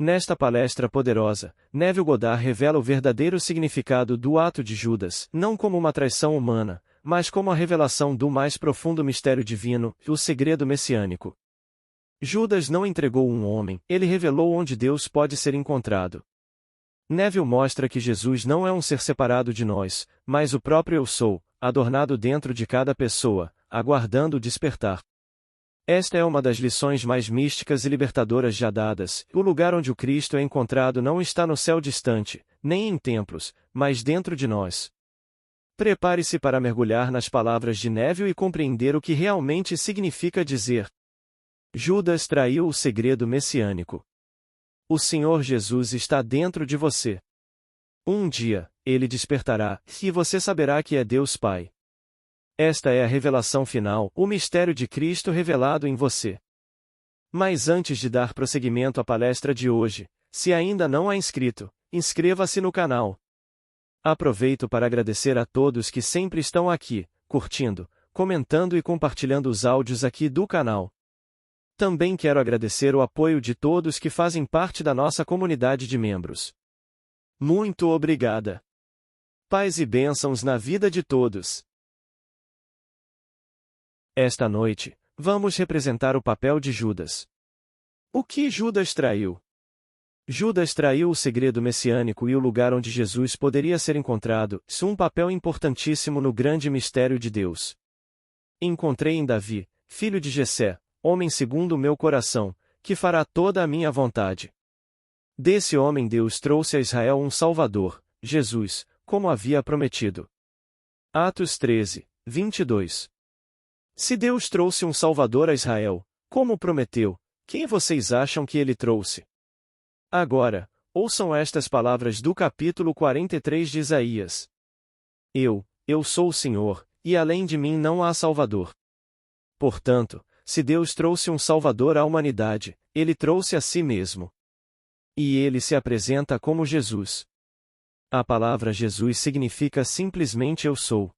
Nesta palestra poderosa, Neville Goddard revela o verdadeiro significado do ato de Judas, não como uma traição humana, mas como a revelação do mais profundo mistério divino, o segredo messiânico. Judas não entregou um homem, ele revelou onde Deus pode ser encontrado. Neville mostra que Jesus não é um ser separado de nós, mas o próprio Eu Sou, adornado dentro de cada pessoa, aguardando o despertar. Esta é uma das lições mais místicas e libertadoras já dadas. O lugar onde o Cristo é encontrado não está no céu distante, nem em templos, mas dentro de nós. Prepare-se para mergulhar nas palavras de Neville e compreender o que realmente significa dizer: Judas traiu o segredo messiânico. O Senhor Jesus está dentro de você. Um dia, ele despertará, e você saberá que é Deus Pai. Esta é a revelação final, o mistério de Cristo revelado em você. Mas antes de dar prosseguimento à palestra de hoje, se ainda não é inscrito, inscreva-se no canal. Aproveito para agradecer a todos que sempre estão aqui, curtindo, comentando e compartilhando os áudios aqui do canal. Também quero agradecer o apoio de todos que fazem parte da nossa comunidade de membros. Muito obrigada. Paz e bênçãos na vida de todos. Esta noite, vamos representar o papel de Judas. O que Judas traiu? Judas traiu o segredo messiânico e o lugar onde Jesus poderia ser encontrado, um papel importantíssimo no grande mistério de Deus. Encontrei em Davi, filho de Jessé, homem segundo o meu coração, que fará toda a minha vontade. Desse homem Deus trouxe a Israel um Salvador, Jesus, como havia prometido. Atos 13, 22. Se Deus trouxe um Salvador a Israel, como prometeu, quem vocês acham que ele trouxe? Agora, ouçam estas palavras do capítulo 43 de Isaías. Eu sou o Senhor, e além de mim não há Salvador. Portanto, se Deus trouxe um Salvador à humanidade, ele trouxe a si mesmo. E ele se apresenta como Jesus. A palavra Jesus significa simplesmente Eu Sou.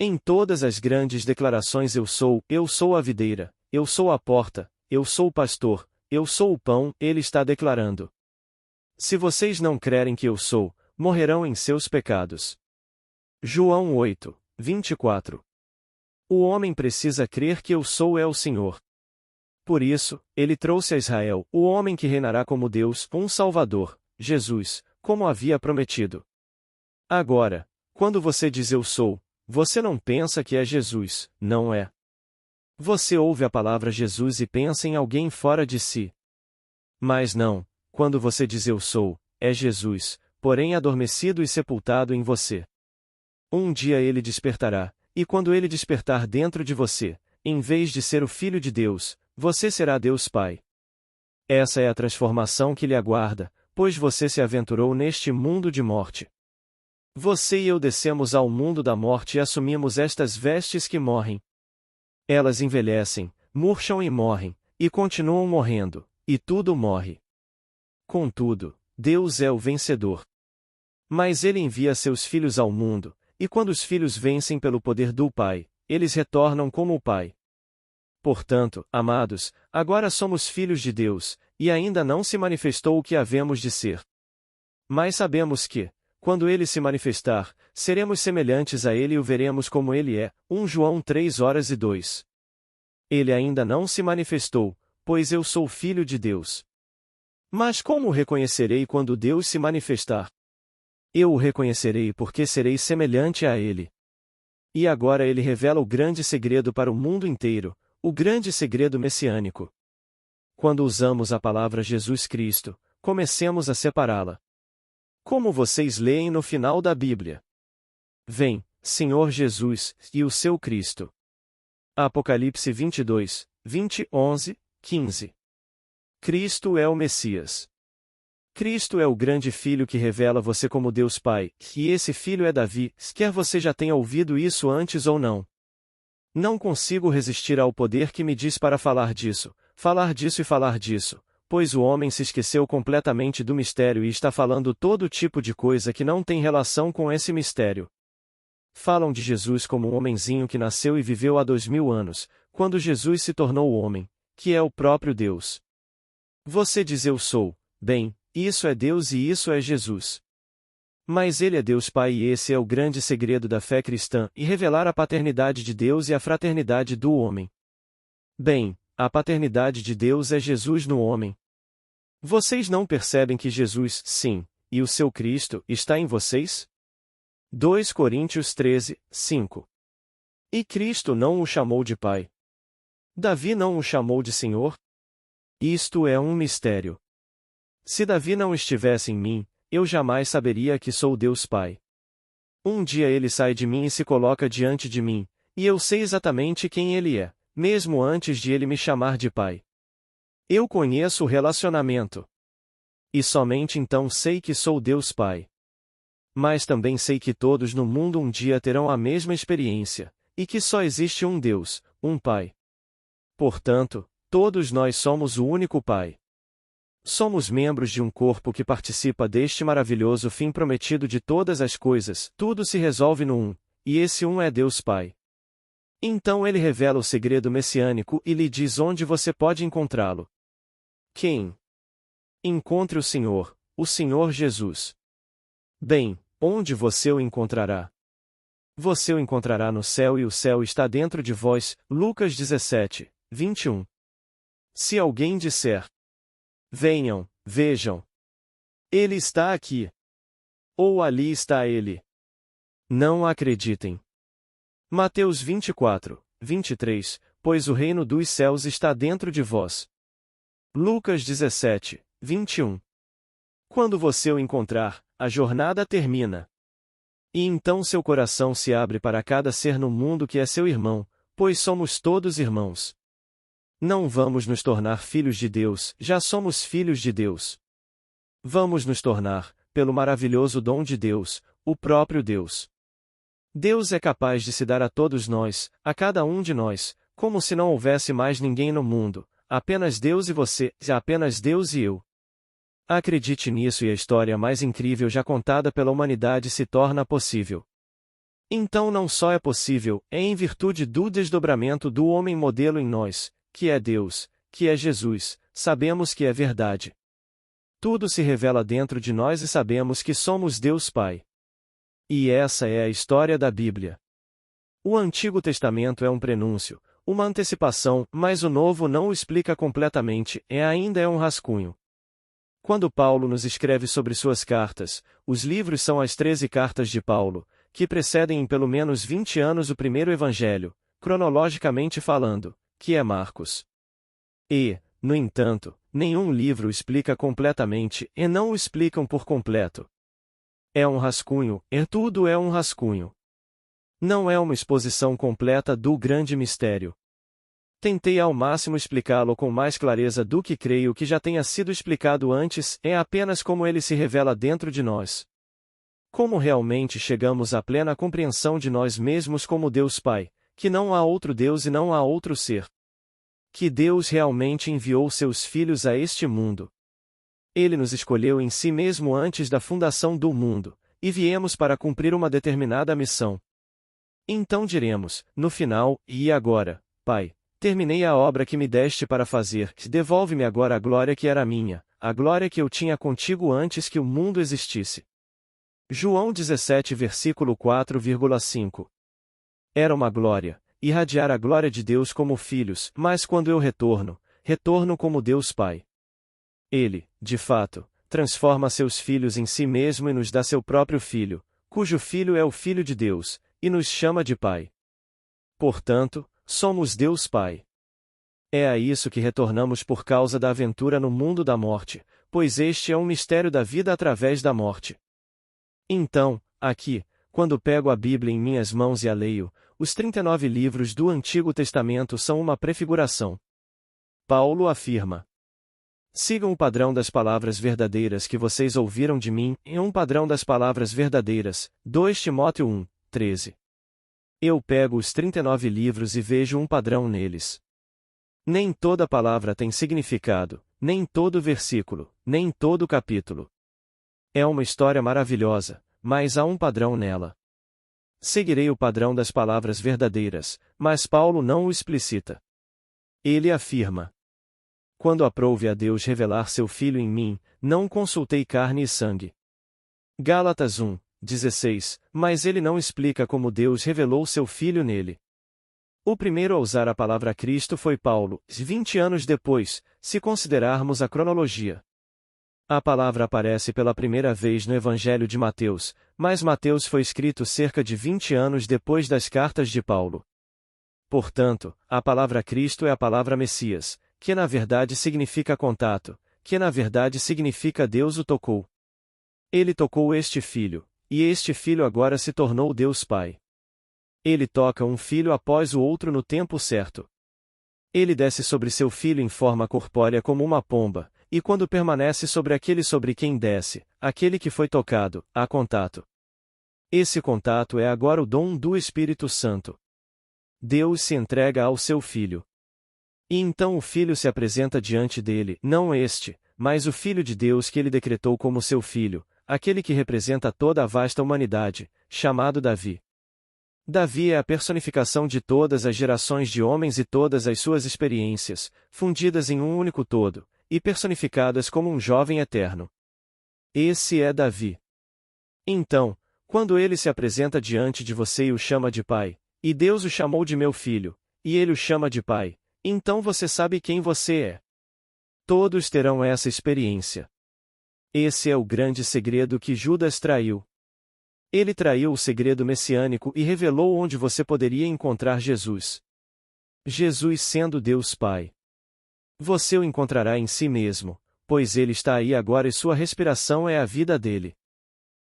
Em todas as grandes declarações eu sou a videira, eu sou a porta, eu sou o pastor, eu sou o pão, ele está declarando. Se vocês não crerem que eu sou, morrerão em seus pecados. João 8, 24. O homem precisa crer que eu sou é o Senhor. Por isso, ele trouxe a Israel, o homem que reinará como Deus, um Salvador, Jesus, como havia prometido. Agora, quando você diz eu sou, você não pensa que é Jesus, não é? Você ouve a palavra Jesus e pensa em alguém fora de si. Mas não, quando você diz eu sou, é Jesus, porém adormecido e sepultado em você. Um dia ele despertará, e quando ele despertar dentro de você, em vez de ser o Filho de Deus, você será Deus Pai. Essa é a transformação que lhe aguarda, pois você se aventurou neste mundo de morte. Você e eu descemos ao mundo da morte e assumimos estas vestes que morrem. Elas envelhecem, murcham e morrem, e continuam morrendo, e tudo morre. Contudo, Deus é o vencedor. Mas ele envia seus filhos ao mundo, e quando os filhos vencem pelo poder do Pai, eles retornam como o Pai. Portanto, amados, agora somos filhos de Deus, e ainda não se manifestou o que havemos de ser. Mas sabemos que, quando ele se manifestar, seremos semelhantes a ele e o veremos como ele é. 1 João 3:2. Ele ainda não se manifestou, pois eu sou filho de Deus. Mas como o reconhecerei quando Deus se manifestar? Eu o reconhecerei porque serei semelhante a ele. E agora ele revela o grande segredo para o mundo inteiro, o grande segredo messiânico. Quando usamos a palavra Jesus Cristo, comecemos a separá-la. Como vocês leem no final da Bíblia? Vem, Senhor Jesus, e o seu Cristo. Apocalipse 22, 20, 11, 15. Cristo é o Messias. Cristo é o grande Filho que revela você como Deus Pai, e esse Filho é Davi, quer você já tenha ouvido isso antes ou não. Não consigo resistir ao poder que me diz para falar disso e falar disso, pois o homem se esqueceu completamente do mistério e está falando todo tipo de coisa que não tem relação com esse mistério. Falam de Jesus como um homenzinho que nasceu e viveu há 2000 anos, quando Jesus se tornou o homem, que é o próprio Deus. Você diz eu sou, Bem, isso é Deus e isso é Jesus. Mas ele é Deus Pai e esse é o grande segredo da fé cristã, e revelar a paternidade de Deus e a fraternidade do homem. Bem, a paternidade de Deus é Jesus no homem. Vocês não percebem que Jesus, sim, e o seu Cristo, está em vocês? 2 Coríntios 13, 5. E Cristo não o chamou de Pai. Davi não o chamou de Senhor? Isto é um mistério. Se Davi não estivesse em mim, eu jamais saberia que sou Deus Pai. Um dia ele sai de mim e se coloca diante de mim, e eu sei exatamente quem ele é, mesmo antes de ele me chamar de Pai. Eu conheço o relacionamento. E somente então sei que sou Deus Pai. Mas também sei que todos no mundo um dia terão a mesma experiência, e que só existe um Deus, um Pai. Portanto, todos nós somos o único Pai. Somos membros de um corpo que participa deste maravilhoso fim prometido de todas as coisas, tudo se resolve no um, e esse um é Deus Pai. Então ele revela o segredo messiânico e lhe diz onde você pode encontrá-lo. Quem? Encontre o Senhor Jesus. Bem, onde você o encontrará? Você o encontrará no céu e o céu está dentro de vós, Lucas 17, 21. Se alguém disser: venham, vejam. Ele está aqui. Ou ali está ele. Não acreditem. Mateus 24, 23, pois o reino dos céus está dentro de vós. Lucas 17, 21. Quando você o encontrar, a jornada termina. E então seu coração se abre para cada ser no mundo que é seu irmão, pois somos todos irmãos. Não vamos nos tornar filhos de Deus, já somos filhos de Deus. Vamos nos tornar, pelo maravilhoso dom de Deus, o próprio Deus. Deus é capaz de se dar a todos nós, a cada um de nós, como se não houvesse mais ninguém no mundo, apenas Deus e você, apenas Deus e eu. Acredite nisso e a história mais incrível já contada pela humanidade se torna possível. Então não só é possível, é em virtude do desdobramento do homem modelo em nós, que é Deus, que é Jesus, sabemos que é verdade. Tudo se revela dentro de nós e sabemos que somos Deus Pai. E essa é a história da Bíblia. O Antigo Testamento é um prenúncio, uma antecipação, mas o Novo não o explica completamente, ainda é um rascunho. Quando Paulo nos escreve sobre suas cartas, os livros são as 13 cartas de Paulo, que precedem em pelo menos 20 anos o primeiro evangelho, cronologicamente falando, que é Marcos. E, no entanto, nenhum livro explica completamente e não o explicam por completo. É um rascunho, tudo é um rascunho. Não é uma exposição completa do grande mistério. Tentei ao máximo explicá-lo com mais clareza do que creio que já tenha sido explicado antes, é apenas como ele se revela dentro de nós. Como realmente chegamos à plena compreensão de nós mesmos como Deus Pai, que não há outro Deus e não há outro ser. Que Deus realmente enviou seus filhos a este mundo. Ele nos escolheu em si mesmo antes da fundação do mundo, e viemos para cumprir uma determinada missão. Então diremos, no final, e agora, Pai, terminei a obra que me deste para fazer, devolve-me agora a glória que era minha, a glória que eu tinha contigo antes que o mundo existisse. João 17 versículo 4,5. Era uma glória, irradiar a glória de Deus como filhos, mas quando eu retorno, retorno como Deus Pai. Ele, de fato, transforma seus filhos em si mesmo e nos dá seu próprio Filho, cujo Filho é o Filho de Deus, e nos chama de Pai. Portanto, somos Deus Pai. É a isso que retornamos por causa da aventura no mundo da morte, pois este é um mistério da vida através da morte. Então, aqui, quando pego a Bíblia em minhas mãos e a leio, os 39 livros do Antigo Testamento são uma prefiguração. Paulo afirma: sigam o padrão das palavras verdadeiras que vocês ouviram de mim, e um padrão das palavras verdadeiras, 2 Timóteo 1, 13. Eu pego os 39 livros e vejo um padrão neles. Nem toda palavra tem significado, nem todo versículo, nem todo capítulo. É uma história maravilhosa, mas há um padrão nela. Seguirei o padrão das palavras verdadeiras, mas Paulo não o explicita. Ele afirma: quando aprouve a Deus revelar seu Filho em mim, não consultei carne e sangue. Gálatas 1:16, mas ele não explica como Deus revelou seu Filho nele. O primeiro a usar a palavra Cristo foi Paulo, 20 anos depois, se considerarmos a cronologia. A palavra aparece pela primeira vez no Evangelho de Mateus, mas Mateus foi escrito cerca de 20 anos depois das cartas de Paulo. Portanto, a palavra Cristo é a palavra Messias, que na verdade significa contato, que na verdade significa Deus o tocou. Ele tocou este filho, e este filho agora se tornou Deus Pai. Ele toca um filho após o outro no tempo certo. Ele desce sobre seu filho em forma corpórea como uma pomba, e quando permanece sobre aquele sobre quem desce, aquele que foi tocado, há contato. Esse contato é agora o dom do Espírito Santo. Deus se entrega ao seu filho. E então o filho se apresenta diante dele, não este, mas o Filho de Deus que ele decretou como seu filho, aquele que representa toda a vasta humanidade, chamado Davi. Davi é a personificação de todas as gerações de homens e todas as suas experiências, fundidas em um único todo, e personificadas como um jovem eterno. Esse é Davi. Então, quando ele se apresenta diante de você e o chama de pai, e Deus o chamou de meu filho, e ele o chama de pai, então você sabe quem você é. Todos terão essa experiência. Esse é o grande segredo que Judas traiu. Ele traiu o segredo messiânico e revelou onde você poderia encontrar Jesus. Jesus sendo Deus Pai. Você o encontrará em si mesmo, pois ele está aí agora e sua respiração é a vida dele.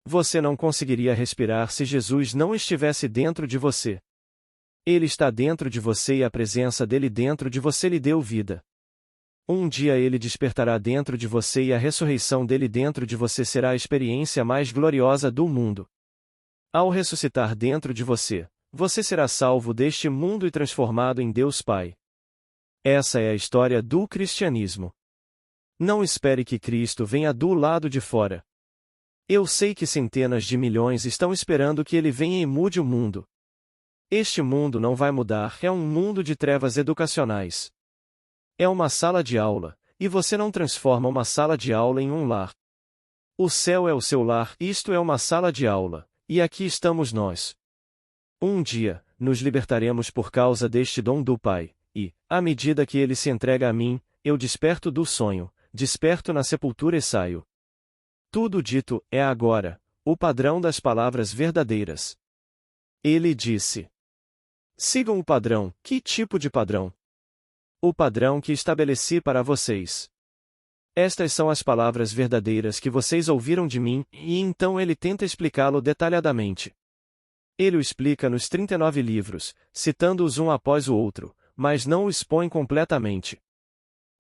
Você não conseguiria respirar se Jesus não estivesse dentro de você. Ele está dentro de você e a presença dele dentro de você lhe deu vida. Um dia ele despertará dentro de você e a ressurreição dele dentro de você será a experiência mais gloriosa do mundo. Ao ressuscitar dentro de você, você será salvo deste mundo e transformado em Deus Pai. Essa é a história do cristianismo. Não espere que Cristo venha do lado de fora. Eu sei que centenas de milhões estão esperando que ele venha e mude o mundo. Este mundo não vai mudar, é um mundo de trevas educacionais. É uma sala de aula, e você não transforma uma sala de aula em um lar. O céu é o seu lar, isto é uma sala de aula. E aqui estamos nós. Um dia, nos libertaremos por causa deste dom do Pai, e, à medida que ele se entrega a mim, eu desperto do sonho, desperto na sepultura e saio. Tudo dito é agora, o padrão das palavras verdadeiras. Ele disse: sigam o padrão. Que tipo de padrão? O padrão que estabeleci para vocês. Estas são as palavras verdadeiras que vocês ouviram de mim, e então ele tenta explicá-lo detalhadamente. Ele o explica nos 39 livros, citando-os um após o outro, mas não o expõe completamente.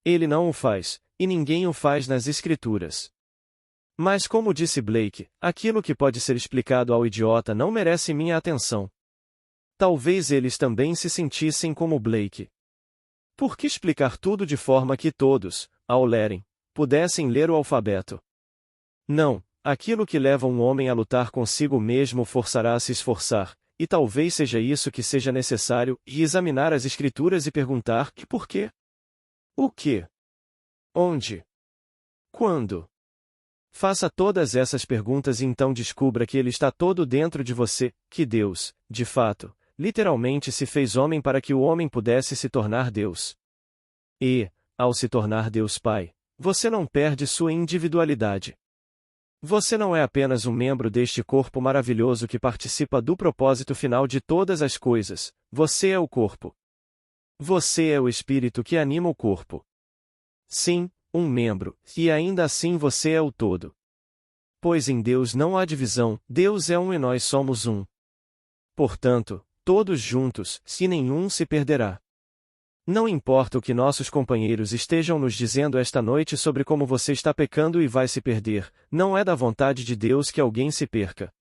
Ele não o faz, e ninguém o faz nas Escrituras. Mas como disse Blake, aquilo que pode ser explicado ao idiota não merece minha atenção. Talvez eles também se sentissem como Blake. Por que explicar tudo de forma que todos, ao lerem, pudessem ler o alfabeto? Não, aquilo que leva um homem a lutar consigo mesmo forçará a se esforçar, e talvez seja isso que seja necessário, e examinar as Escrituras e perguntar: que por quê? O que? Onde? Quando? Faça todas essas perguntas e então descubra que ele está todo dentro de você, que Deus, de fato, literalmente se fez homem para que o homem pudesse se tornar Deus. E, ao se tornar Deus Pai, você não perde sua individualidade. Você não é apenas um membro deste corpo maravilhoso que participa do propósito final de todas as coisas, você é o corpo. Você é o espírito que anima o corpo. Sim, um membro, e ainda assim você é o todo. Pois em Deus não há divisão, Deus é um e nós somos um. Portanto, todos juntos, se nenhum se perderá. Não importa o que nossos companheiros estejam nos dizendo esta noite sobre como você está pecando e vai se perder, não é da vontade de Deus que alguém se perca.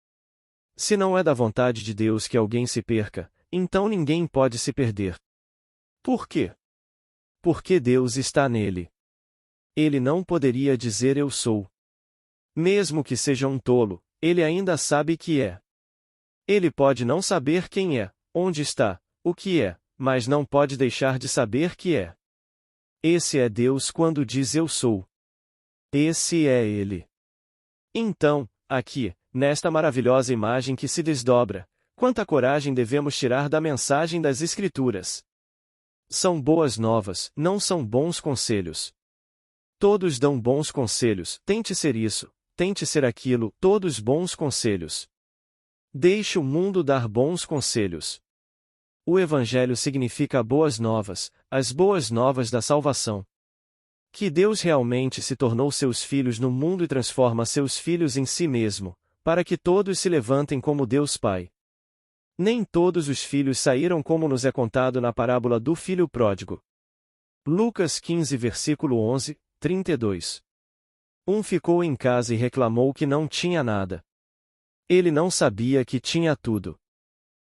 Se não é da vontade de Deus que alguém se perca, então ninguém pode se perder. Por quê? Porque Deus está nele. Ele não poderia dizer eu sou. Mesmo que seja um tolo, ele ainda sabe que é. Ele pode não saber quem é, onde está, o que é, mas não pode deixar de saber que é. Esse é Deus quando diz eu sou. Esse é Ele. Então, aqui, nesta maravilhosa imagem que se desdobra, quanta coragem devemos tirar da mensagem das Escrituras. São boas novas, não são bons conselhos. Todos dão bons conselhos, tente ser isso, tente ser aquilo, todos bons conselhos. Deixe o mundo dar bons conselhos. O Evangelho significa boas novas, as boas novas da salvação. Que Deus realmente se tornou seus filhos no mundo e transforma seus filhos em si mesmo, para que todos se levantem como Deus Pai. Nem todos os filhos saíram como nos é contado na parábola do filho pródigo. Lucas 15 versículo 11, 32. Um ficou em casa e reclamou que não tinha nada. Ele não sabia que tinha tudo.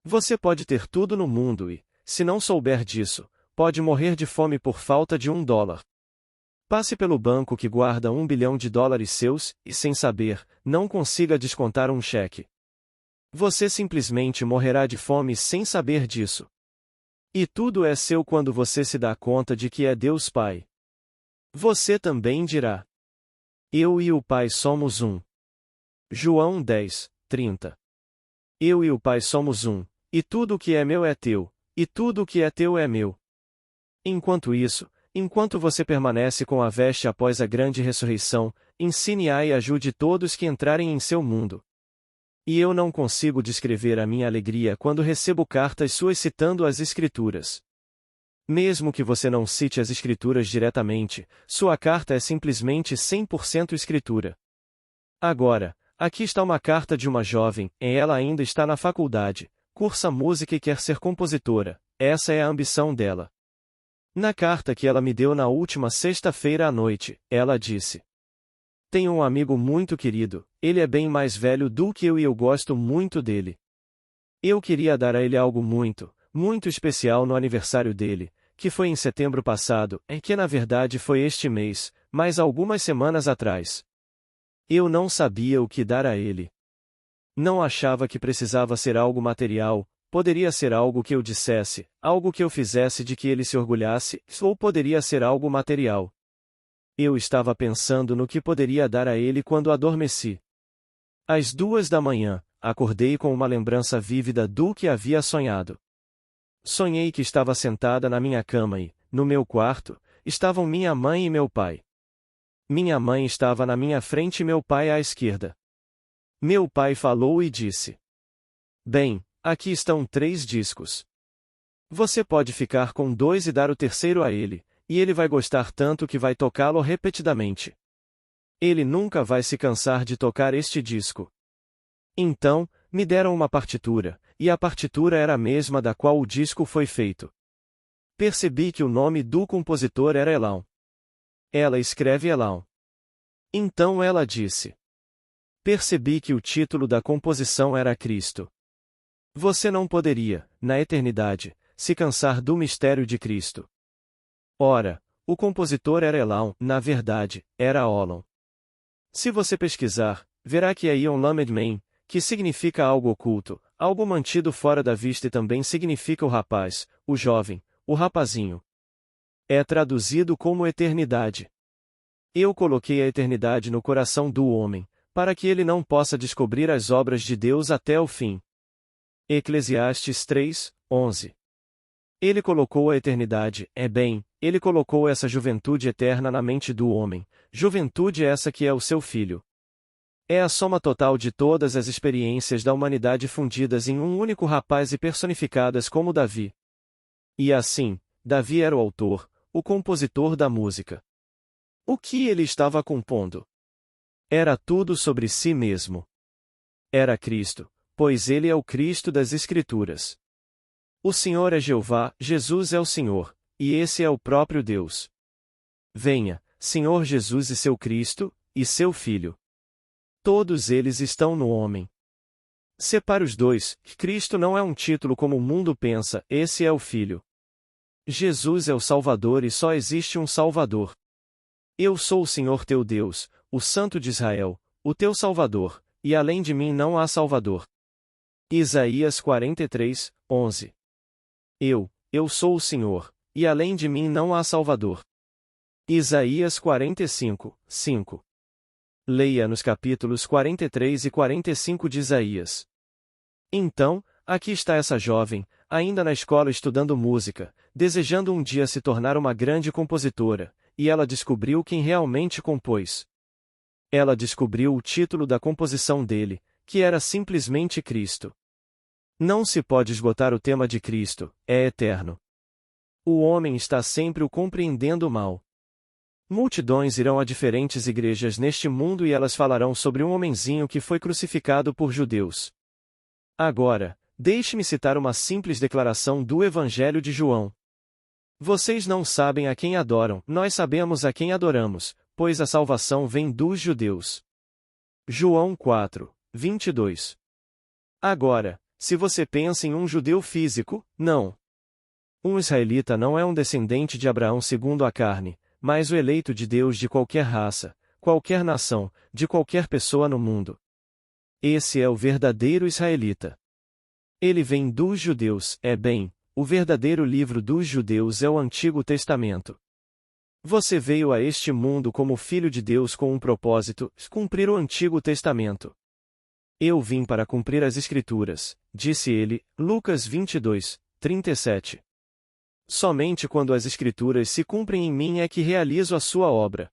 Você pode ter tudo no mundo e, se não souber disso, pode morrer de fome por falta de $1. Passe pelo banco que guarda $1 bilhão seus, e sem saber, não consiga descontar um cheque. Você simplesmente morrerá de fome sem saber disso. E tudo é seu quando você se dá conta de que é Deus Pai. Você também dirá: eu e o Pai somos um. João 10, 30. Eu e o Pai somos um, e tudo o que é meu é teu, e tudo o que é teu é meu. Enquanto isso, enquanto você permanece com a veste após a grande ressurreição, ensine-a e ajude todos que entrarem em seu mundo. E eu não consigo descrever a minha alegria quando recebo cartas suas citando as Escrituras. Mesmo que você não cite as Escrituras diretamente, sua carta é simplesmente 100% Escritura. Agora, aqui está uma carta de uma jovem, e ela ainda está na faculdade, cursa música e quer ser compositora, essa é a ambição dela. Na carta que ela me deu na última sexta-feira à noite, ela disse: tenho um amigo muito querido, ele é bem mais velho do que eu e eu gosto muito dele. Eu queria dar a ele algo muito, muito especial no aniversário dele, que foi em setembro passado, e que na verdade foi este mês, mas algumas semanas atrás. Eu não sabia o que dar a ele. Não achava que precisava ser algo material, poderia ser algo que eu dissesse, algo que eu fizesse de que ele se orgulhasse, ou poderia ser algo material. Eu estava pensando no que poderia dar a ele quando adormeci. Às 2 da manhã, acordei com uma lembrança vívida do que havia sonhado. Sonhei que estava sentada na minha cama e, no meu quarto, estavam minha mãe e meu pai. Minha mãe estava na minha frente e meu pai à esquerda. Meu pai falou e disse: bem, aqui estão 3 discos. Você pode ficar com 2 e dar o terceiro a ele, e ele vai gostar tanto que vai tocá-lo repetidamente. Ele nunca vai se cansar de tocar este disco. Então, me deram uma partitura, e a partitura era a mesma da qual o disco foi feito. Percebi que o nome do compositor era Elam. Ela escreve Elam. Então ela disse: percebi que o título da composição era Cristo. Você não poderia, na eternidade, se cansar do mistério de Cristo. Ora, o compositor era Elam, na verdade, era Olom. Se você pesquisar, verá que é Ion Lamed Men, que significa algo oculto, algo mantido fora da vista e também significa o rapaz, o jovem, o rapazinho. É traduzido como eternidade. Eu coloquei a eternidade no coração do homem, para que ele não possa descobrir as obras de Deus até o fim. Eclesiastes 3, 11. Ele colocou a eternidade, ele colocou essa juventude eterna na mente do homem, juventude essa que é o seu filho. É a soma total de todas as experiências da humanidade fundidas em um único rapaz e personificadas como Davi. E assim, Davi era o autor, o compositor da música. O que ele estava compondo? Era tudo sobre si mesmo. Era Cristo, pois ele é o Cristo das Escrituras. O Senhor é Jeová, Jesus é o Senhor, e esse é o próprio Deus. Venha, Senhor Jesus e seu Cristo, e seu Filho. Todos eles estão no homem. Separe os dois, Cristo não é um título como o mundo pensa, esse é o Filho. Jesus é o Salvador e só existe um Salvador. Eu sou o Senhor teu Deus, o Santo de Israel, o teu Salvador, e além de mim não há Salvador. Isaías 43, 11. Eu sou o Senhor, e além de mim não há Salvador. Isaías 45, 5. Leia nos capítulos 43 e 45 de Isaías. Então, aqui está essa jovem, ainda na escola estudando música, desejando um dia se tornar uma grande compositora, e ela descobriu quem realmente compôs. Ela descobriu o título da composição dele, que era simplesmente Cristo. Não se pode esgotar o tema de Cristo, é eterno. O homem está sempre o compreendendo mal. Multidões irão a diferentes igrejas neste mundo e elas falarão sobre um homenzinho que foi crucificado por judeus. Agora, deixe-me citar uma simples declaração do Evangelho de João. Vocês não sabem a quem adoram, nós sabemos a quem adoramos, pois a salvação vem dos judeus. João 4, 22. Agora, se você pensa em um judeu físico, não. Um israelita não é um descendente de Abraão segundo a carne, mas o eleito de Deus de qualquer raça, qualquer nação, de qualquer pessoa no mundo. Esse é o verdadeiro israelita. Ele vem dos judeus, o verdadeiro livro dos judeus é o Antigo Testamento. Você veio a este mundo como filho de Deus com um propósito, cumprir o Antigo Testamento. Eu vim para cumprir as Escrituras, disse ele, Lucas 22, 37. Somente quando as Escrituras se cumprem em mim é que realizo a sua obra.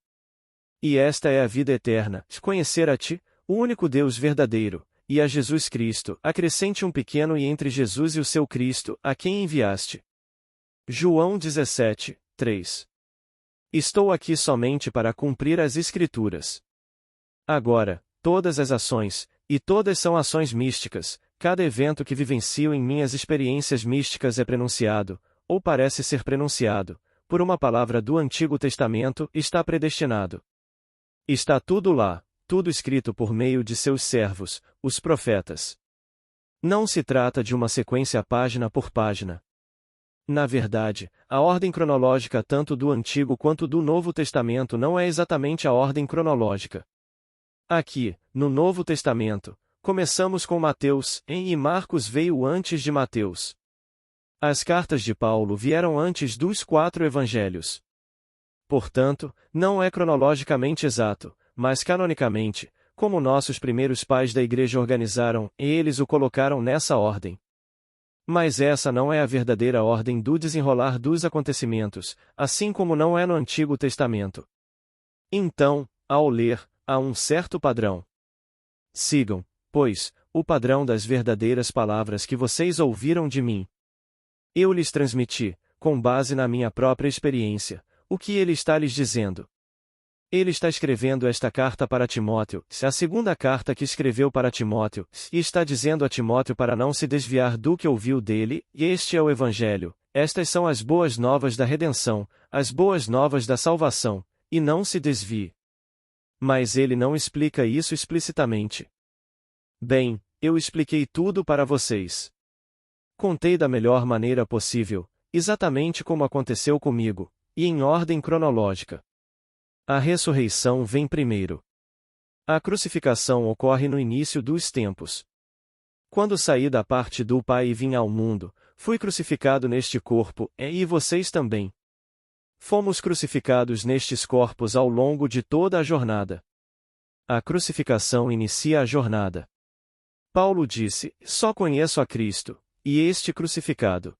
E esta é a vida eterna, conhecer a ti, o único Deus verdadeiro, e a Jesus Cristo, acrescente um pequeno e entre Jesus e o seu Cristo, a quem enviaste. João 17, 3. Estou aqui somente para cumprir as Escrituras. Agora, todas as ações, e todas são ações místicas, cada evento que vivencio em minhas experiências místicas é pronunciado, ou parece ser pronunciado, por uma palavra do Antigo Testamento, está predestinado. Está tudo lá, tudo escrito por meio de seus servos, os profetas. Não se trata de uma sequência página por página. Na verdade, a ordem cronológica tanto do Antigo quanto do Novo Testamento não é exatamente a ordem cronológica. Aqui, no Novo Testamento, começamos com Mateus, e Marcos veio antes de Mateus. As cartas de Paulo vieram antes dos 4 evangelhos. Portanto, não é cronologicamente exato, mas canonicamente, como nossos primeiros pais da igreja organizaram, e eles o colocaram nessa ordem. Mas essa não é a verdadeira ordem do desenrolar dos acontecimentos, assim como não é no Antigo Testamento. Então, ao ler, há um certo padrão. Sigam, pois, o padrão das verdadeiras palavras que vocês ouviram de mim. Eu lhes transmiti, com base na minha própria experiência, o que ele está lhes dizendo. Ele está escrevendo esta carta para Timóteo, a segunda carta que escreveu para Timóteo, e está dizendo a Timóteo para não se desviar do que ouviu dele, e este é o Evangelho, estas são as boas novas da redenção, as boas novas da salvação, e não se desvie. Mas ele não explica isso explicitamente. Bem, eu expliquei tudo para vocês. Contei da melhor maneira possível, exatamente como aconteceu comigo, e em ordem cronológica. A ressurreição vem primeiro. A crucificação ocorre no início dos tempos. Quando saí da parte do Pai e vim ao mundo, fui crucificado neste corpo, e vocês também. Fomos crucificados nestes corpos ao longo de toda a jornada. A crucificação inicia a jornada. Paulo disse, só conheço a Cristo, e este crucificado.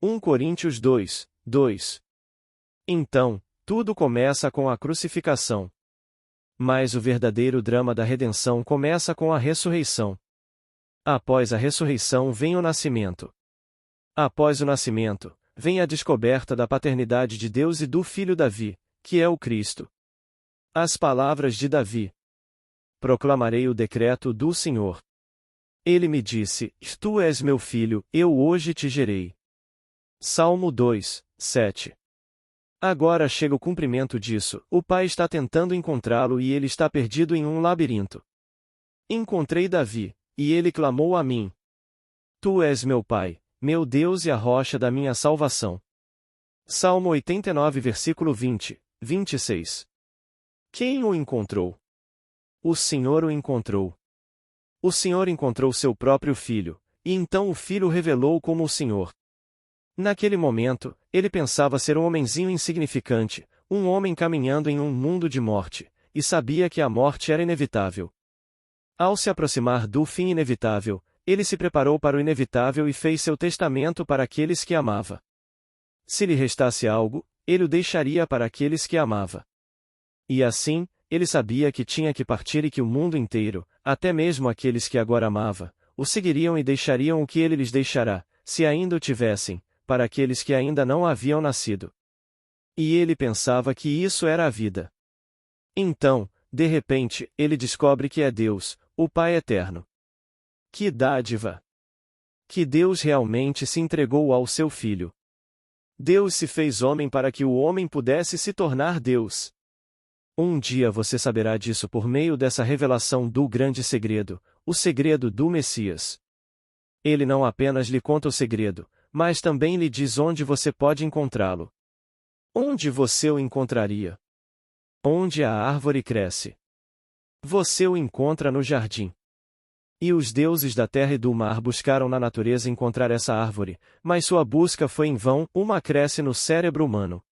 1 Coríntios 2, 2. Então, tudo começa com a crucificação. Mas o verdadeiro drama da redenção começa com a ressurreição. Após a ressurreição vem o nascimento. Após o nascimento, vem a descoberta da paternidade de Deus e do Filho Davi, que é o Cristo. As palavras de Davi. Proclamarei o decreto do Senhor. Ele me disse, tu és meu filho, eu hoje te gerei. Salmo 2, 7. Agora chega o cumprimento disso, o pai está tentando encontrá-lo e ele está perdido em um labirinto. Encontrei Davi, e ele clamou a mim. Tu és meu pai, meu Deus e a rocha da minha salvação. Salmo 89 versículo 20, 26. Quem o encontrou? O Senhor o encontrou. O Senhor encontrou seu próprio filho, e então o filho o revelou como o Senhor. Naquele momento, ele pensava ser um homenzinho insignificante, um homem caminhando em um mundo de morte, e sabia que a morte era inevitável. Ao se aproximar do fim inevitável, ele se preparou para o inevitável e fez seu testamento para aqueles que amava. Se lhe restasse algo, ele o deixaria para aqueles que amava. E assim, ele sabia que tinha que partir e que o mundo inteiro, até mesmo aqueles que agora amava, o seguiriam e deixariam o que ele lhes deixará, se ainda o tivessem, para aqueles que ainda não haviam nascido. E ele pensava que isso era a vida. Então, de repente, ele descobre que é Deus, o Pai Eterno. Que dádiva! Que Deus realmente se entregou ao seu Filho. Deus se fez homem para que o homem pudesse se tornar Deus. Um dia você saberá disso por meio dessa revelação do grande segredo, o segredo do Messias. Ele não apenas lhe conta o segredo, mas também lhe diz onde você pode encontrá-lo. Onde você o encontraria? Onde a árvore cresce. Você o encontra no jardim. E os deuses da terra e do mar buscaram na natureza encontrar essa árvore, mas sua busca foi em vão, uma cresce no cérebro humano.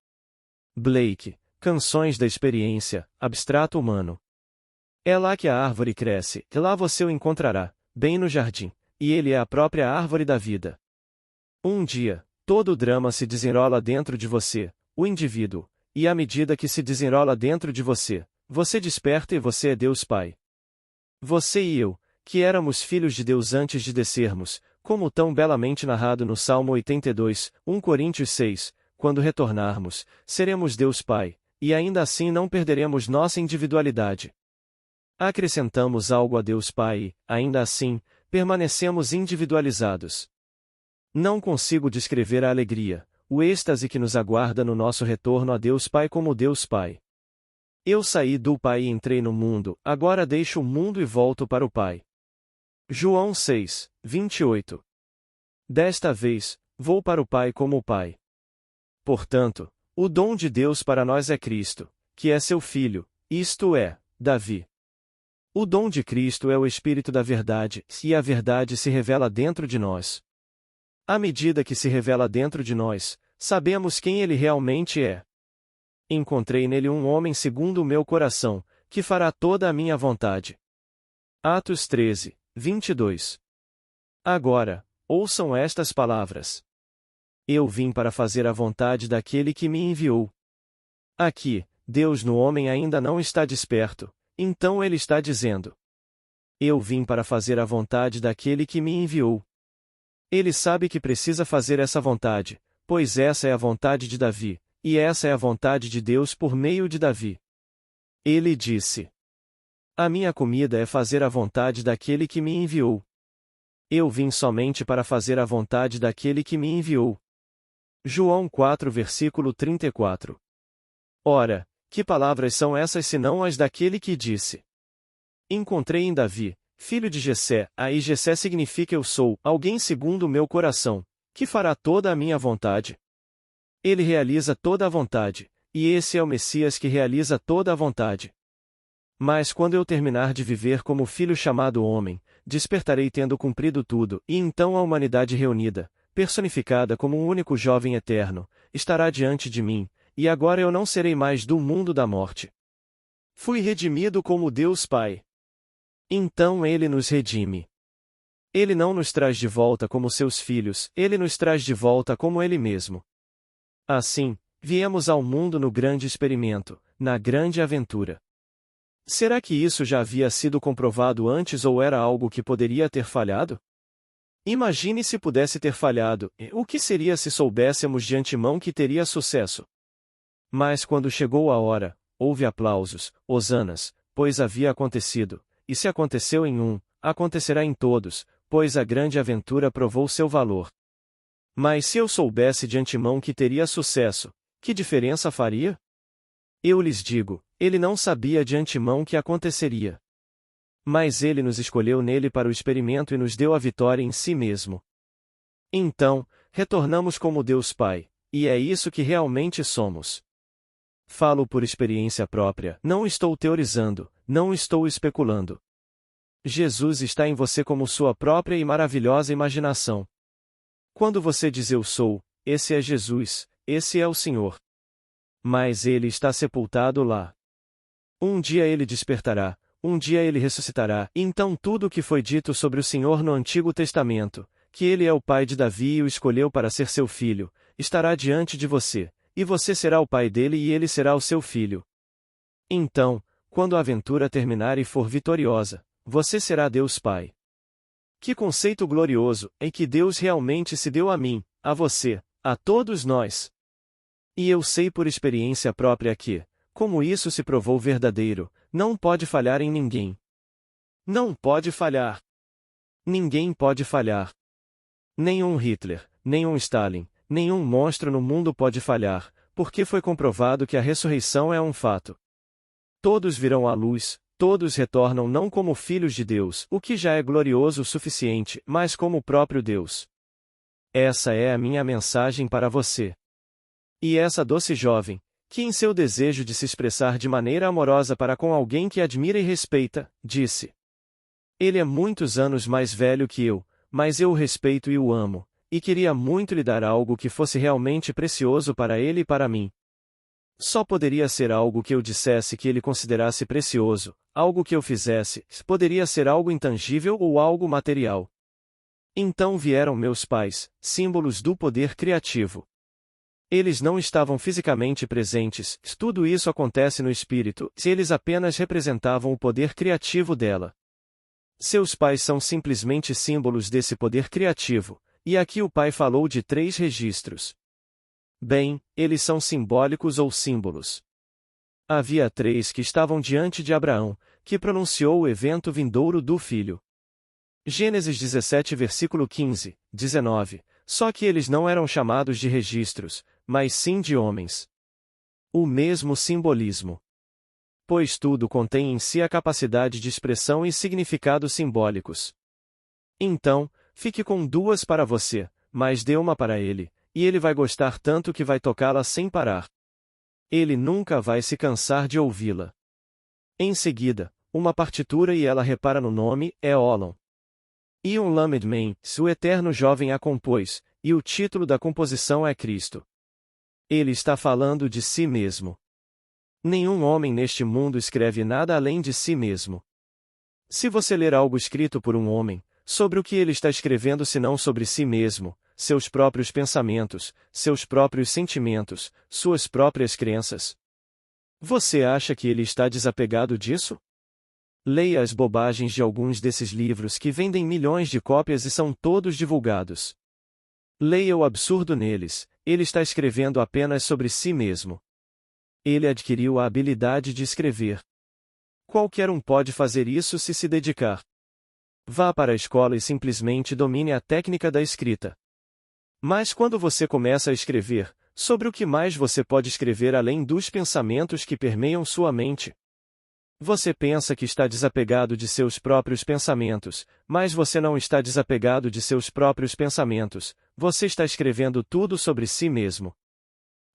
Blake, Canções da Experiência, Abstrato Humano. É lá que a árvore cresce, e lá você o encontrará, bem no jardim, e ele é a própria árvore da vida. Um dia, todo o drama se desenrola dentro de você, o indivíduo, e à medida que se desenrola dentro de você, você desperta e você é Deus Pai. Você e eu, que éramos filhos de Deus antes de descermos, como tão belamente narrado no Salmo 82, 1 Coríntios 6, quando retornarmos, seremos Deus Pai, e ainda assim não perderemos nossa individualidade. Acrescentamos algo a Deus Pai e, ainda assim, permanecemos individualizados. Não consigo descrever a alegria, o êxtase que nos aguarda no nosso retorno a Deus Pai como Deus Pai. Eu saí do Pai e entrei no mundo, agora deixo o mundo e volto para o Pai. João 6, 28. Desta vez, vou para o Pai como o Pai. Portanto, o dom de Deus para nós é Cristo, que é seu Filho, isto é, Davi. O dom de Cristo é o Espírito da verdade, e a verdade se revela dentro de nós. À medida que se revela dentro de nós, sabemos quem ele realmente é. Encontrei nele um homem segundo o meu coração, que fará toda a minha vontade. Atos 13, 22. Agora, ouçam estas palavras. Eu vim para fazer a vontade daquele que me enviou. Aqui, Deus no homem ainda não está desperto, então ele está dizendo: eu vim para fazer a vontade daquele que me enviou. Ele sabe que precisa fazer essa vontade, pois essa é a vontade de Davi, e essa é a vontade de Deus por meio de Davi. Ele disse: a minha comida é fazer a vontade daquele que me enviou. Eu vim somente para fazer a vontade daquele que me enviou. João 4 versículo 34. Ora, que palavras são essas senão as daquele que disse: encontrei em Davi, filho de Jessé, aí Jessé significa eu sou, alguém segundo o meu coração, que fará toda a minha vontade. Ele realiza toda a vontade, e esse é o Messias que realiza toda a vontade. Mas quando eu terminar de viver como filho chamado homem, despertarei tendo cumprido tudo, e então a humanidade reunida, personificada como um único jovem eterno, estará diante de mim, e agora eu não serei mais do mundo da morte. Fui redimido como Deus Pai. Então ele nos redime. Ele não nos traz de volta como seus filhos, ele nos traz de volta como ele mesmo. Assim, viemos ao mundo no grande experimento, na grande aventura. Será que isso já havia sido comprovado antes ou era algo que poderia ter falhado? Imagine se pudesse ter falhado, o que seria se soubéssemos de antemão que teria sucesso? Mas quando chegou a hora, houve aplausos, hosanas, pois havia acontecido, e se aconteceu em um, acontecerá em todos, pois a grande aventura provou seu valor. Mas se eu soubesse de antemão que teria sucesso, que diferença faria? Eu lhes digo, ele não sabia de antemão que aconteceria. Mas ele nos escolheu nele para o experimento e nos deu a vitória em si mesmo. Então, retornamos como Deus Pai, e é isso que realmente somos. Falo por experiência própria, não estou teorizando, não estou especulando. Jesus está em você como sua própria e maravilhosa imaginação. Quando você diz eu sou, esse é Jesus, esse é o Senhor. Mas ele está sepultado lá. Um dia ele despertará, um dia ele ressuscitará. Então tudo o que foi dito sobre o Senhor no Antigo Testamento, que ele é o pai de Davi e o escolheu para ser seu filho, estará diante de você, e você será o pai dele e ele será o seu filho. Então, quando a aventura terminar e for vitoriosa, você será Deus Pai. Que conceito glorioso, em que Deus realmente se deu a mim, a você, a todos nós. E eu sei por experiência própria que, como isso se provou verdadeiro, não pode falhar em ninguém. Não pode falhar. Ninguém pode falhar. Nenhum Hitler, nenhum Stalin, nenhum monstro no mundo pode falhar, porque foi comprovado que a ressurreição é um fato. Todos virão à luz, todos retornam não como filhos de Deus, o que já é glorioso o suficiente, mas como o próprio Deus. Essa é a minha mensagem para você. E essa doce jovem, que em seu desejo de se expressar de maneira amorosa para com alguém que admira e respeita, disse: Ele é muitos anos mais velho que eu, mas eu o respeito e o amo, e queria muito lhe dar algo que fosse realmente precioso para ele e para mim. Só poderia ser algo que eu dissesse que ele considerasse precioso, algo que eu fizesse, poderia ser algo intangível ou algo material. Então vieram meus pais, símbolos do poder criativo. Eles não estavam fisicamente presentes, tudo isso acontece no espírito, se eles apenas representavam o poder criativo dela. Seus pais são simplesmente símbolos desse poder criativo, e aqui o pai falou de 3 registros. Bem, eles são simbólicos ou símbolos. Havia 3 que estavam diante de Abraão, que pronunciou o evento vindouro do filho. Gênesis 17 versículo 15, 19, só que eles não eram chamados de registros, mas sim de homens. O mesmo simbolismo. Pois tudo contém em si a capacidade de expressão e significado simbólicos. Então, fique com 2 para você, mas dê uma para ele, e ele vai gostar tanto que vai tocá-la sem parar. Ele nunca vai se cansar de ouvi-la. Em seguida, uma partitura e ela repara no nome, é Olon. Ion Lamed Men, o eterno jovem a compôs, e o título da composição é Cristo. Ele está falando de si mesmo. Nenhum homem neste mundo escreve nada além de si mesmo. Se você ler algo escrito por um homem, sobre o que ele está escrevendo senão sobre si mesmo, seus próprios pensamentos, seus próprios sentimentos, suas próprias crenças? Você acha que ele está desapegado disso? Leia as bobagens de alguns desses livros que vendem milhões de cópias e são todos divulgados. Leia o absurdo neles, ele está escrevendo apenas sobre si mesmo. Ele adquiriu a habilidade de escrever. Qualquer um pode fazer isso se dedicar. Vá para a escola e simplesmente domine a técnica da escrita. Mas quando você começa a escrever, sobre o que mais você pode escrever além dos pensamentos que permeiam sua mente? Você pensa que está desapegado de seus próprios pensamentos, mas você não está desapegado de seus próprios pensamentos, você está escrevendo tudo sobre si mesmo.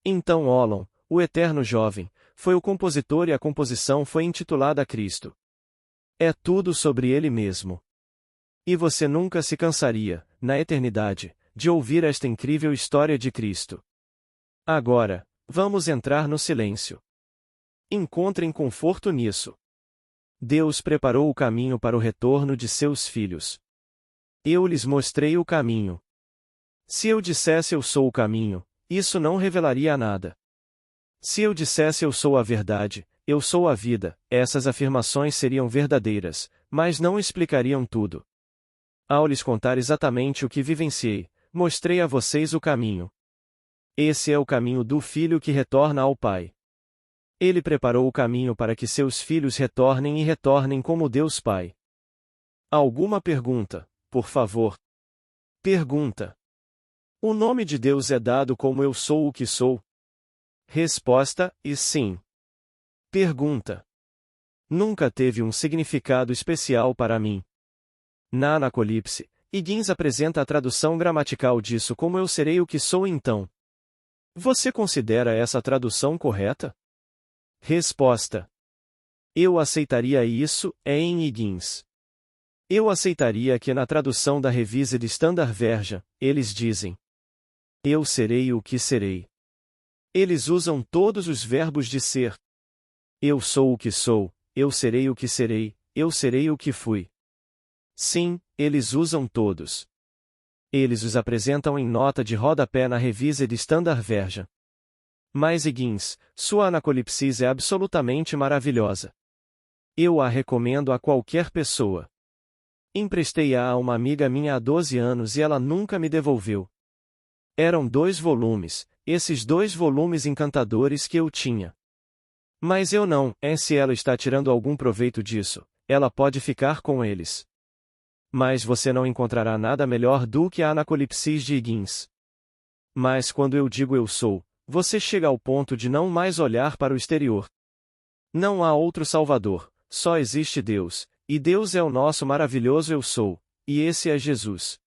Então Olon, o eterno jovem, foi o compositor e a composição foi intitulada a Cristo. É tudo sobre ele mesmo. E você nunca se cansaria, na eternidade, de ouvir esta incrível história de Cristo. Agora, vamos entrar no silêncio. Encontrem conforto nisso. Deus preparou o caminho para o retorno de seus filhos. Eu lhes mostrei o caminho. Se eu dissesse eu sou o caminho, isso não revelaria nada. Se eu dissesse eu sou a verdade, eu sou a vida, essas afirmações seriam verdadeiras, mas não explicariam tudo. Ao lhes contar exatamente o que vivenciei, mostrei a vocês o caminho. Esse é o caminho do filho que retorna ao Pai. Ele preparou o caminho para que seus filhos retornem e retornem como Deus Pai. Alguma pergunta, por favor? Pergunta. O nome de Deus é dado como eu sou o que sou? Resposta, e sim. Pergunta. Nunca teve um significado especial para mim. Na Anacalipse, Higgins apresenta a tradução gramatical disso como eu serei o que sou então. Você considera essa tradução correta? Resposta. Eu aceitaria isso, é em Higgins. Eu aceitaria que na tradução da Revised Standard Version, eles dizem: Eu serei o que serei. Eles usam todos os verbos de ser. Eu sou o que sou, eu serei o que serei, eu serei o que fui. Sim, eles usam todos. Eles os apresentam em nota de rodapé na Revised Standardversion. Mas Higgins, sua anacolipsis é absolutamente maravilhosa. Eu a recomendo a qualquer pessoa. Emprestei-a a uma amiga minha há 12 anos e ela nunca me devolveu. Eram 2 volumes, esses 2 volumes encantadores que eu tinha. Mas eu não, se ela está tirando algum proveito disso, ela pode ficar com eles. Mas você não encontrará nada melhor do que a anacolipsis de Higgins. Mas quando eu digo eu sou, você chega ao ponto de não mais olhar para o exterior. Não há outro Salvador, só existe Deus, e Deus é o nosso maravilhoso eu sou, e esse é Jesus.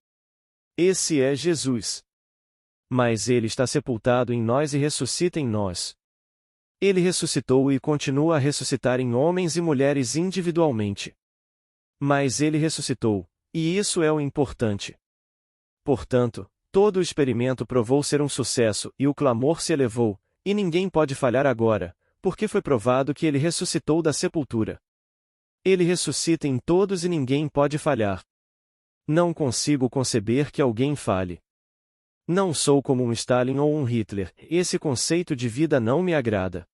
Esse é Jesus. Mas ele está sepultado em nós e ressuscita em nós. Ele ressuscitou e continua a ressuscitar em homens e mulheres individualmente. Mas ele ressuscitou, e isso é o importante. Portanto, todo o experimento provou ser um sucesso e o clamor se elevou, e ninguém pode falhar agora, porque foi provado que ele ressuscitou da sepultura. Ele ressuscita em todos e ninguém pode falhar. Não consigo conceber que alguém falhe. Não sou como um Stalin ou um Hitler, esse conceito de vida não me agrada.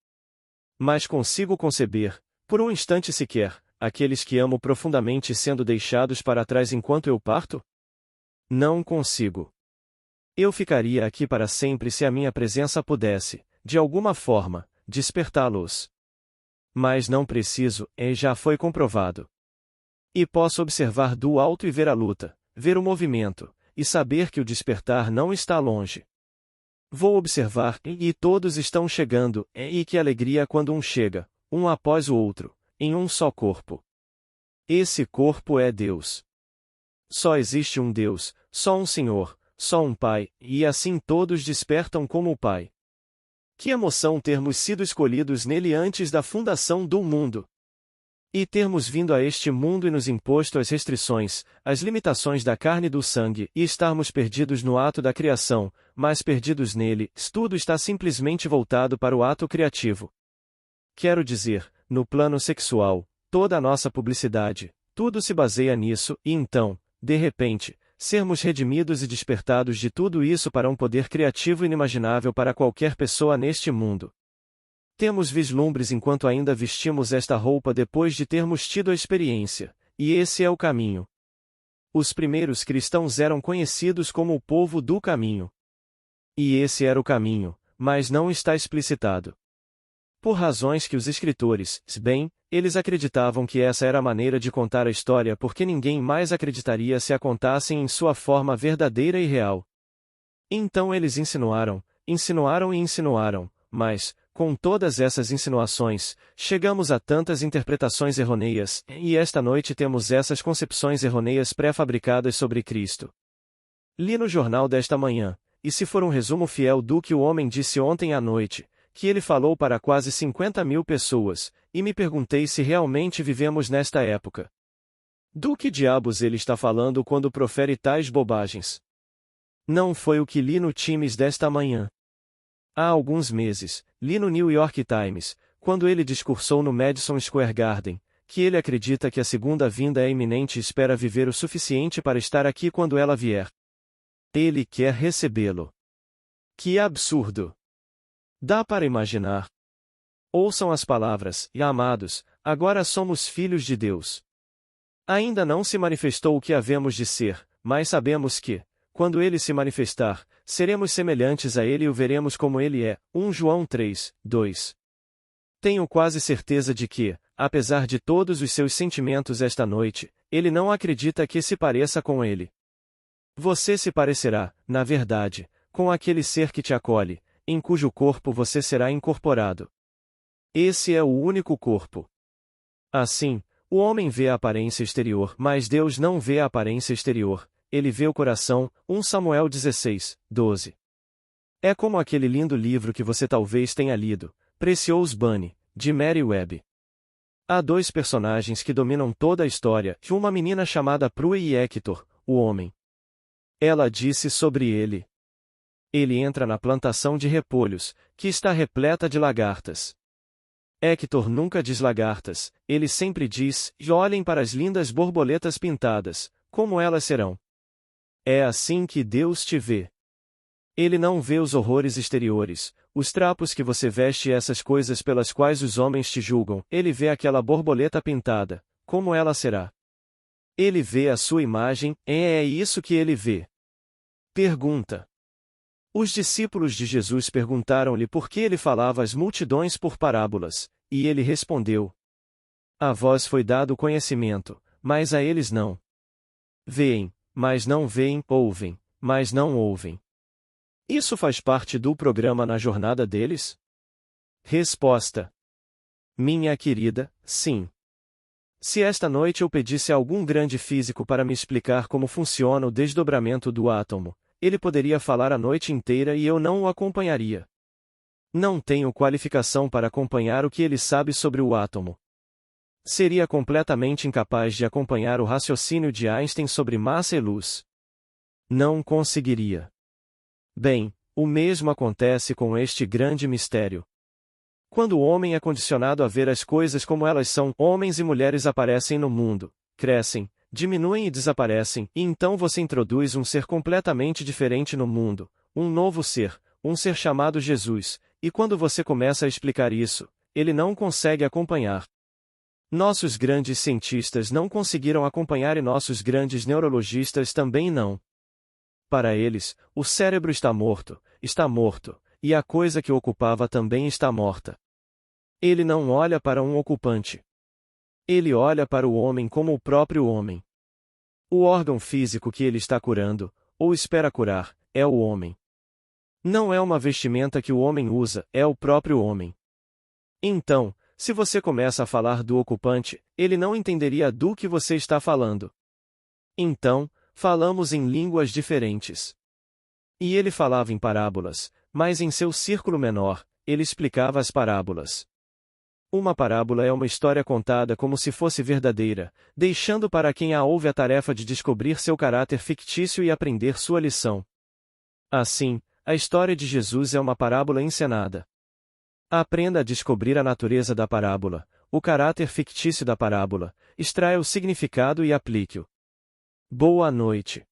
Mas consigo conceber, por um instante sequer, aqueles que amo profundamente sendo deixados para trás enquanto eu parto? Não consigo. Eu ficaria aqui para sempre se a minha presença pudesse, de alguma forma, despertá-los. Mas não preciso, já foi comprovado. E posso observar do alto e ver a luta, ver o movimento, e saber que o despertar não está longe. Vou observar, e todos estão chegando, e que alegria quando um chega, um após o outro, em um só corpo. Esse corpo é Deus. Só existe um Deus, só um Senhor, só um Pai, e assim todos despertam como o Pai. Que emoção termos sido escolhidos nele antes da fundação do mundo! E termos vindo a este mundo e nos imposto as restrições, as limitações da carne e do sangue, e estarmos perdidos no ato da criação, mas perdidos nele, tudo está simplesmente voltado para o ato criativo. Quero dizer, no plano sexual, toda a nossa publicidade, tudo se baseia nisso, e então, de repente, sermos redimidos e despertados de tudo isso para um poder criativo inimaginável para qualquer pessoa neste mundo. Temos vislumbres enquanto ainda vestimos esta roupa depois de termos tido a experiência, e esse é o caminho. Os primeiros cristãos eram conhecidos como o povo do caminho. E esse era o caminho, mas não está explicitado. Por razões que os escritores, bem, eles acreditavam que essa era a maneira de contar a história porque ninguém mais acreditaria se a contassem em sua forma verdadeira e real. Então eles insinuaram, mas, com todas essas insinuações, chegamos a tantas interpretações errôneas, e esta noite temos essas concepções errôneas pré-fabricadas sobre Cristo. Li no jornal desta manhã, e se for um resumo fiel do que o homem disse ontem à noite, que ele falou para quase 50.000 pessoas, e me perguntei se realmente vivemos nesta época. Do que diabos ele está falando quando profere tais bobagens? Não foi o que li no Times desta manhã. Há alguns meses, li no New York Times, quando ele discursou no Madison Square Garden, que ele acredita que a segunda vinda é iminente e espera viver o suficiente para estar aqui quando ela vier. Ele quer recebê-lo. Que absurdo! Dá para imaginar. Ouçam as palavras, e amados, agora somos filhos de Deus. Ainda não se manifestou o que havemos de ser, mas sabemos que, quando ele se manifestar, seremos semelhantes a ele e o veremos como ele é. 1 João 3, 2. Tenho quase certeza de que, apesar de todos os seus sentimentos esta noite, ele não acredita que se pareça com ele. Você se parecerá, na verdade, com aquele ser que te acolhe, em cujo corpo você será incorporado. Esse é o único corpo. Assim, o homem vê a aparência exterior, mas Deus não vê a aparência exterior, ele vê o coração. 1 Samuel 16, 12. É como aquele lindo livro que você talvez tenha lido, Precious Bunny, de Mary Webb. Há 2 personagens que dominam toda a história, uma menina chamada Prue e Hector, o homem. Ela disse sobre ele: Ele entra na plantação de repolhos, que está repleta de lagartas. Hector nunca diz lagartas, ele sempre diz: olhem para as lindas borboletas pintadas, como elas serão. É assim que Deus te vê. Ele não vê os horrores exteriores, os trapos que você veste e essas coisas pelas quais os homens te julgam, ele vê aquela borboleta pintada, como ela será. Ele vê a sua imagem, é isso que ele vê. Pergunta. Os discípulos de Jesus perguntaram-lhe por que ele falava às multidões por parábolas, e ele respondeu: a vós foi dado conhecimento, mas a eles não. Veem, mas não veem, ouvem, mas não ouvem. Isso faz parte do programa na jornada deles? Resposta. Minha querida, sim. Se esta noite eu pedisse a algum grande físico para me explicar como funciona o desdobramento do átomo, ele poderia falar a noite inteira e eu não o acompanharia. Não tenho qualificação para acompanhar o que ele sabe sobre o átomo. Seria completamente incapaz de acompanhar o raciocínio de Einstein sobre massa e luz. Não conseguiria. Bem, o mesmo acontece com este grande mistério. Quando o homem é condicionado a ver as coisas como elas são, homens e mulheres aparecem no mundo, crescem, diminuem e desaparecem, e então você introduz um ser completamente diferente no mundo, um novo ser, um ser chamado Jesus, e quando você começa a explicar isso, ele não consegue acompanhar. Nossos grandes cientistas não conseguiram acompanhar e nossos grandes neurologistas também não. Para eles, o cérebro está morto, e a coisa que o ocupava também está morta. Ele não olha para um ocupante. Ele olha para o homem como o próprio homem. O órgão físico que ele está curando, ou espera curar, é o homem. Não é uma vestimenta que o homem usa, é o próprio homem. Então, se você começa a falar do ocupante, ele não entenderia do que você está falando. Então, falamos em línguas diferentes. E ele falava em parábolas, mas em seu círculo menor, ele explicava as parábolas. Uma parábola é uma história contada como se fosse verdadeira, deixando para quem a ouve a tarefa de descobrir seu caráter fictício e aprender sua lição. Assim, a história de Jesus é uma parábola encenada. Aprenda a descobrir a natureza da parábola, o caráter fictício da parábola, extraia o significado e aplique-o. Boa noite.